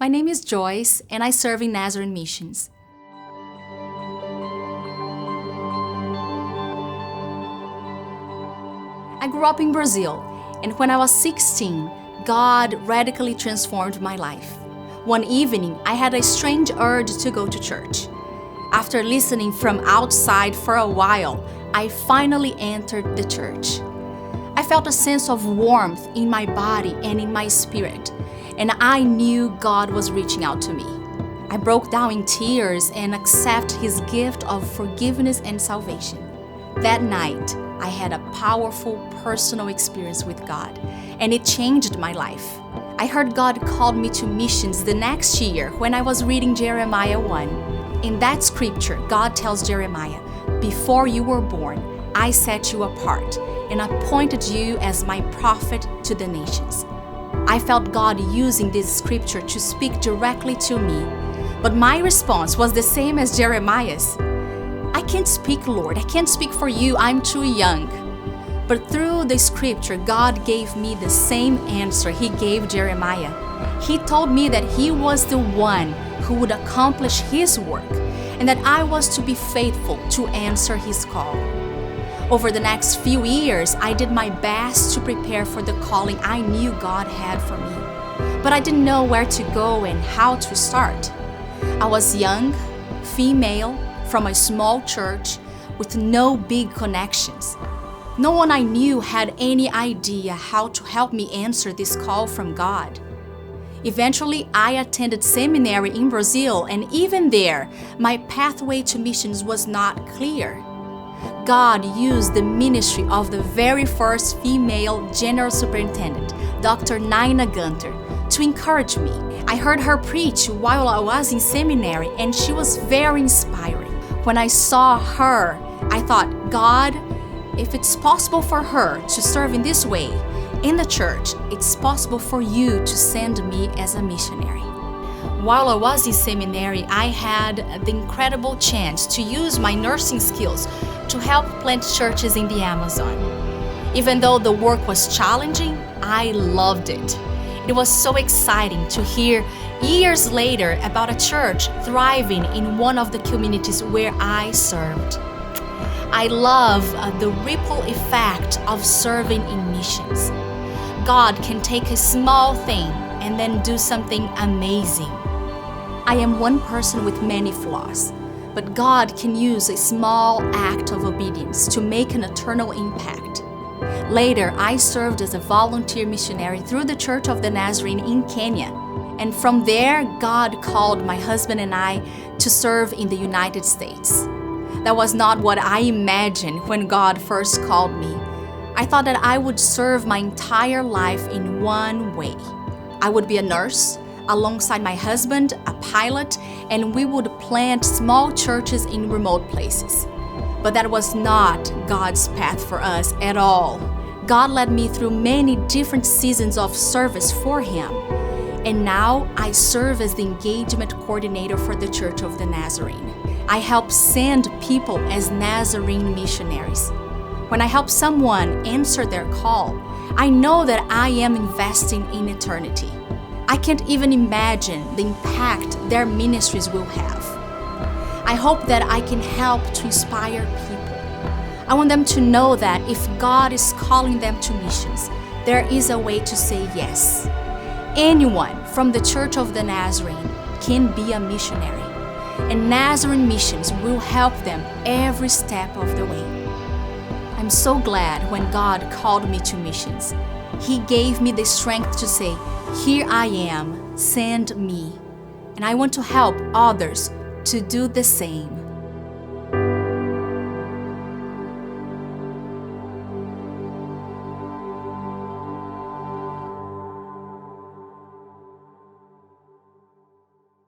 My name is Joyce, and I serve in Nazarene Missions. I grew up in Brazil, and when I was 16, God radically transformed my life. One evening, I had a strange urge to go to church. After listening from outside for a while, I finally entered the church. I felt a sense of warmth in my body and in my spirit, and I knew God was reaching out to me. I broke down in tears and accepted His gift of forgiveness and salvation. That night, I had a powerful personal experience with God, and it changed my life. I heard God called me to missions the next year when I was reading Jeremiah 1. In that scripture, God tells Jeremiah, "Before you were born, I set you apart and appointed you as my prophet to the nations." I felt God using this scripture to speak directly to me, but my response was the same as Jeremiah's. "I can't speak, Lord. I can't speak for you. I'm too young." But through the scripture, God gave me the same answer He gave Jeremiah. He told me that He was the one who would accomplish His work and that I was to be faithful to answer His call. Over the next few years, I did my best to prepare for the calling I knew God had for me, but I didn't know where to go and how to start. I was young, female, from a small church with no big connections. No one I knew had any idea how to help me answer this call from God. Eventually, I attended seminary in Brazil, and even there, my pathway to missions was not clear. God used the ministry of the very first female general superintendent, Dr. Naina Gunter, to encourage me. I heard her preach while I was in seminary, and she was very inspiring. When I saw her, I thought, God, if it's possible for her to serve in this way in the church, it's possible for you to send me as a missionary. While I was in seminary, I had the incredible chance to use my nursing skills to help plant churches in the Amazon. Even though the work was challenging, I loved it. It was so exciting to hear years later about a church thriving in one of the communities where I served. I love the ripple effect of serving in missions. God can take a small thing and then do something amazing. I am one person with many flaws, but God can use a small act of obedience to make an eternal impact. Later, I served as a volunteer missionary through the Church of the Nazarene in Kenya. And from there, God called my husband and I to serve in the United States. That was not what I imagined when God first called me. I thought that I would serve my entire life in one way. I would be a nurse, alongside my husband, a pilot, and we would plant small churches in remote places. But that was not God's path for us at all. God led me through many different seasons of service for Him. And now I serve as the engagement coordinator for the Church of the Nazarene. I help send people as Nazarene missionaries. When I help someone answer their call, I know that I am investing in eternity. I can't even imagine the impact their ministries will have. I hope that I can help to inspire people. I want them to know that if God is calling them to missions, there is a way to say yes. Anyone from the Church of the Nazarene can be a missionary, and Nazarene Missions will help them every step of the way. I'm so glad when God called me to missions. He gave me the strength to say, "Here I am, send me." And I want to help others to do the same.